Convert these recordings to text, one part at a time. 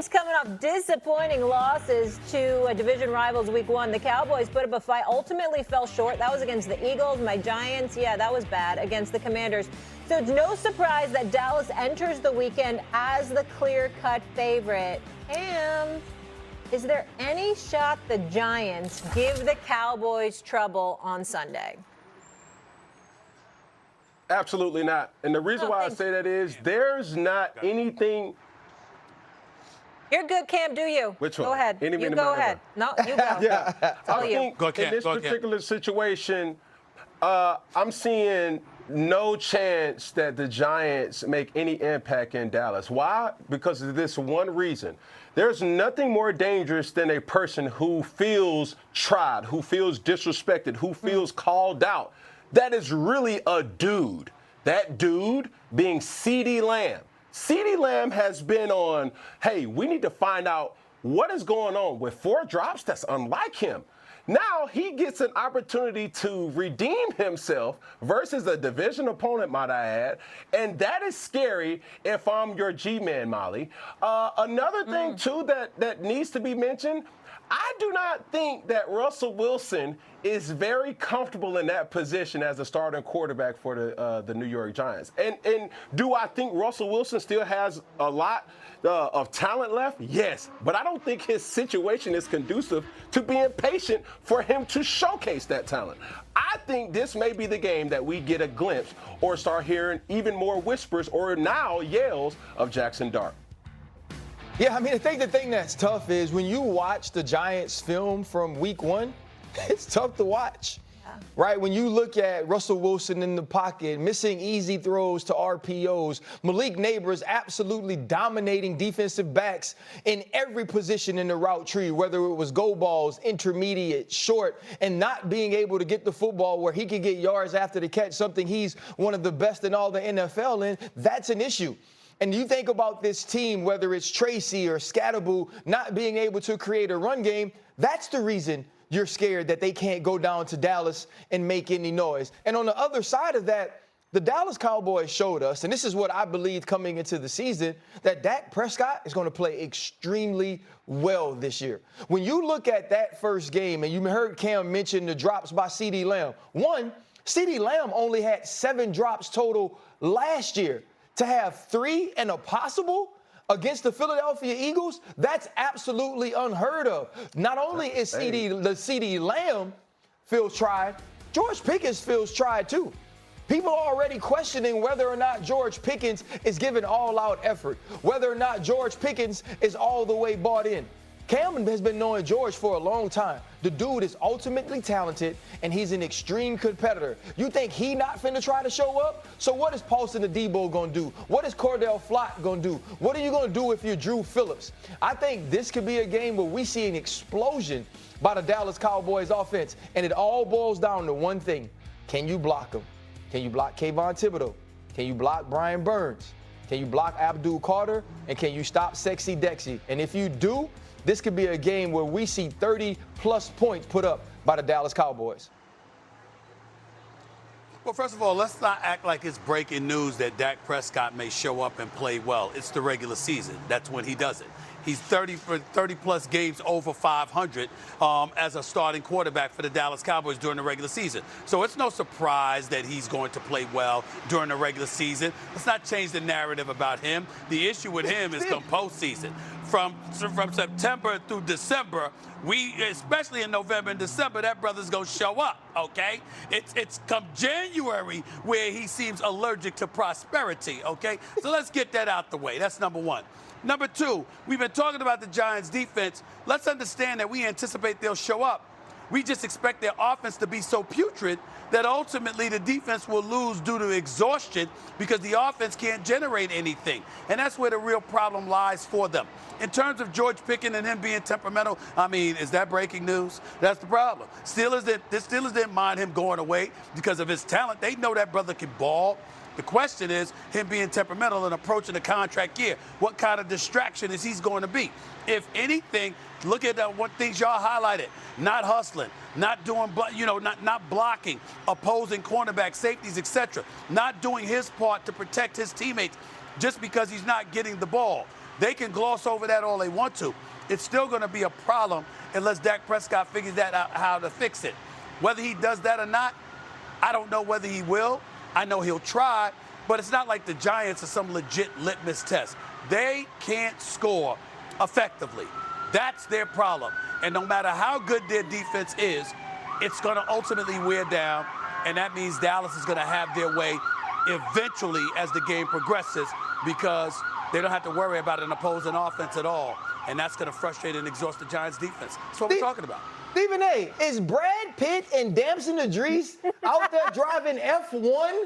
teams coming off disappointing losses to division rivals week one. The Cowboys put up a fight, ultimately fell short. That was against the Eagles. My Giants, yeah, that was bad against the Commanders. So it's no surprise that Dallas enters the weekend as the clear-cut favorite. And is there any shot the Giants give the Cowboys trouble on Sunday? Absolutely not. And the reason why I say that is there's not anything. You're good, Cam. Do you? Which one? Go ahead. You go ahead. No, you go. Yeah. I think Go, Cam. in this particular situation, I'm seeing no chance that the Giants make any impact in Dallas. Why? Because of this one reason. There's nothing more dangerous than a person who feels tried, who feels disrespected, who feels called out. That is really a dude. That dude being CeeDee Lamb. CeeDee Lamb has been on, hey, we need to find out what is going on. With 4 drops, that's unlike him. Now he gets an opportunity to redeem himself versus a division opponent, might I add. And that is scary if I'm your G-man, Molly. Another thing, too, that needs to be mentioned, I do not think that Russell Wilson is very comfortable in that position as a starting quarterback for the New York Giants. And do I think Russell Wilson still has a lot of talent left? Yes, but I don't think his situation is conducive to being patient for him to showcase that talent. I think this may be the game that we get a glimpse or start hearing even more whispers or now yells of Jackson Dart. Yeah, I mean, I think the thing that's tough is when you watch the Giants film from week one, it's tough to watch, right? When you look at Russell Wilson in the pocket, missing easy throws to RPOs, Malik Neighbors absolutely dominating defensive backs in every position in the route tree, whether it was go balls, intermediate, short, and not being able to get the football where he could get yards after the catch, something he's one of the best in all the NFL in, that's an issue. And you think about this team, whether it's Tracy or Scatterbo not being able to create a run game, that's the reason you're scared that they can't go down to Dallas and make any noise. And on the other side of that, the Dallas Cowboys showed us, and this is what I believed coming into the season, that Dak Prescott is going to play extremely well this year. When you look at that first game, and you heard Cam mention the drops by CeeDee Lamb. One, CeeDee Lamb only had 7 drops total last year. To have 3 and a possible against the Philadelphia Eagles, that's absolutely unheard of. Not only is CeeDee Lamb feels tried, George Pickens feels tried too. People are already questioning whether or not George Pickens is giving all-out effort, whether or not George Pickens is all the way bought in. Cam has been knowing George for a long time. The dude is ultimately talented, and he's an extreme competitor. You think he not finna try to show up? So what is Paulson Adebo gonna do? What is Cordell Flott gonna do? What are you gonna do if you're Drew Phillips? I think this could be a game where we see an explosion by the Dallas Cowboys offense, and it all boils down to one thing. Can you block him? Can you block Kayvon Thibodeau? Can you block Brian Burns? Can you block Abdul Carter? And can you stop Sexy Dexy? And if you do, this could be a game where we see 30-plus points put up by the Dallas Cowboys. Well, first of all, let's not act like it's breaking news that Dak Prescott may show up and play well. It's the regular season. That's when he does it. He's 30-plus games over 500 as a starting quarterback for the Dallas Cowboys during the regular season. So it's no surprise that he's going to play well during the regular season. Let's not change the narrative about him. The issue with him is come postseason. From September through December, especially in November and December, that brother's going to show up, okay? It's come January where he seems allergic to prosperity, okay? So let's get that out the way. That's number one. Number two, we've been talking about the Giants' defense. Let's understand that we anticipate they'll show up. We just expect their offense to be so putrid that ultimately the defense will lose due to exhaustion because the offense can't generate anything. And that's where the real problem lies for them. In terms of George Pickens and him being temperamental, I mean, is that breaking news? That's the problem. The Steelers didn't mind him going away because of his talent. They know that brother can ball. The question is him being temperamental and approaching the contract year. What kind of distraction is he going to be? If anything, look at what things y'all highlighted. Not hustling, not doing, not blocking, opposing cornerback, safeties, etc. Not doing his part to protect his teammates just because he's not getting the ball. They can gloss over that all they want to. It's still going to be a problem unless Dak Prescott figures that out, how to fix it. Whether he does that or not, I don't know whether he will. I know he'll try, but it's not like the Giants are some legit litmus test. They can't score effectively. That's their problem. And no matter how good their defense is, it's going to ultimately wear down, and that means Dallas is going to have their way eventually as the game progresses because they don't have to worry about an opposing offense at all, and that's going to frustrate and exhaust the Giants' defense. That's what we're talking about. Stephen A., is Brad Pitt and Damson Idris out there driving F1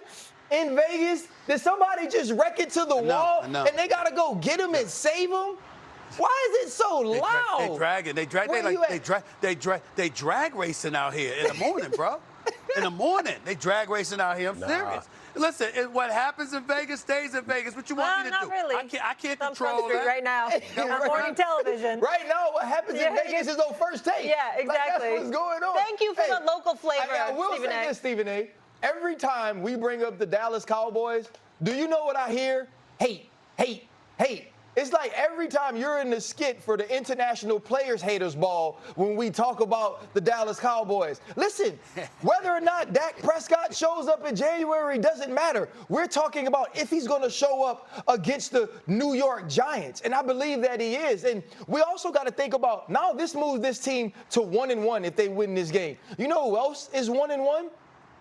in Vegas? Did somebody just wreck it to the wall and they got to go get him and save him? Why is it so loud? They drag racing out here in the morning, bro. In the morning, they drag racing out here. I'm serious. Listen, what happens in Vegas stays in Vegas. What you want me to do? Not really. I can't I'm control that. right now. On morning television. Right now, what happens in Vegas is on First Take. Yeah, exactly. Like, that's what's going on. Thank you for the local flavor, I will Stephen say A. this, Stephen A. Every time we bring up the Dallas Cowboys, do you know what I hear? Hate, hate, hate. It's like every time you're in the skit for the International Players Haters Ball when we talk about the Dallas Cowboys. Listen, whether or not Dak Prescott shows up in January doesn't matter. We're talking about if he's going to show up against the New York Giants, and I believe that he is. And we also got to think about now this moves this team to 1-1 if they win this game. You know who else is 1-1?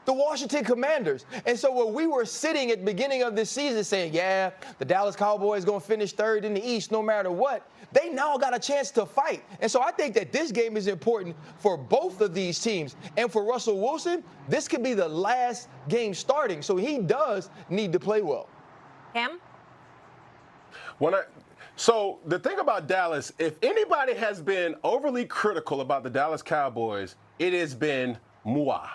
The Washington Commanders. And so when we were sitting at the beginning of this season saying, yeah, the Dallas Cowboys going to finish third in the East no matter what, they now got a chance to fight. And so I think that this game is important for both of these teams. And for Russell Wilson, this could be the last game starting. So he does need to play well. Cam? So the thing about Dallas, if anybody has been overly critical about the Dallas Cowboys, it has been moi.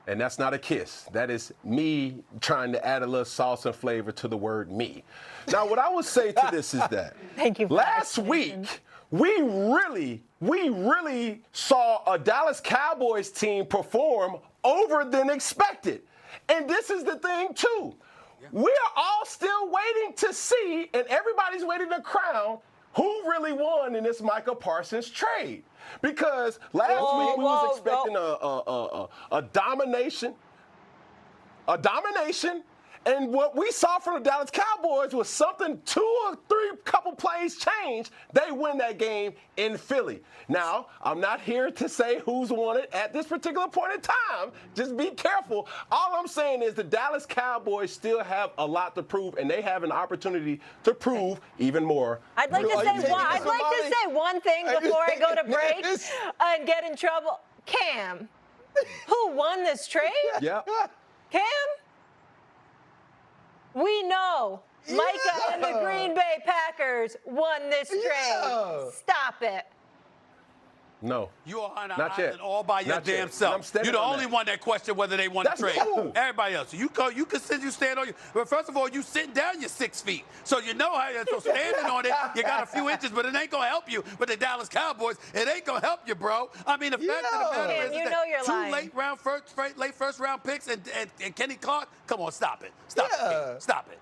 And that's not a kiss. That is me trying to add a little sauce and flavor to the word me. Now, what I would say to this is that Thank you. last week, we really saw a Dallas Cowboys team perform over than expected. And this is the thing, too. We are all still waiting to see, and everybody's waiting to crown who really won in this Micah Parsons trade. Because last week we was expecting a domination, and what we saw from the Dallas Cowboys was something 2 or 3 couple plays changed. They win that game in Philly. Now, I'm not here to say who's won it at this particular point in time. Just be careful. All I'm saying is the Dallas Cowboys still have a lot to prove, and they have an opportunity to prove even more. I'd like to say one thing before I go to break and get in trouble. Cam, who won this trade? Yeah. Cam? We know Micah and the Green Bay Packers won this trade. Stop it. No. You are on an Not island yet. all by your Not damn yet. self. You're the only one that questioned whether they won the trade. Cool. Everybody else. You can sit, you stand on your. But first of all, you sitting down, you're 6 feet. So you know how. So standing on it, you got a few inches, but it ain't gonna help you. With the Dallas Cowboys, it ain't gonna help you, bro. I mean, the fact of the matter is you that know you're 2 lying. late first round picks and Kenny Clark. Come on, stop it. Stop it. Stop it.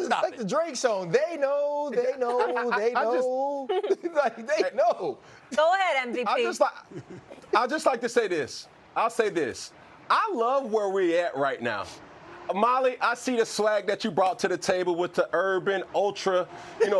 Stop like it. the Drake song. They know, they know, they know. Like, they know. Go ahead, MVP. I just like to say this. I'll say this. I love where we're at right now. Molly, I see the swag that you brought to the table with the urban, ultra,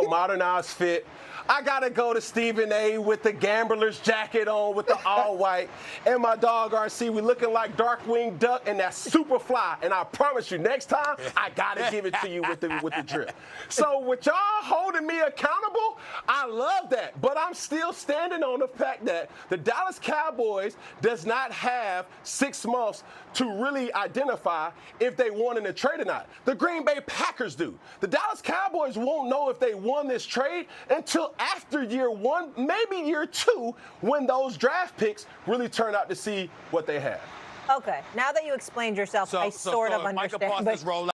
modernized fit. I got to go to Stephen A. with the gambler's jacket on with the all white. And my dog RC, we looking like Darkwing Duck and that super fly. And I promise you, next time, I got to give it to you with the drip. So with y'all holding me accountable, I love that. But I'm still standing on the fact that the Dallas Cowboys does not have 6 months to really identify if they won in the trade or not. The Green Bay Packers do. The Dallas Cowboys won't know if they won this trade until after year 1, maybe year 2, when those draft picks really turn out to see what they have. Okay, now that you explained yourself, I sort of understand. Micah Parsons roll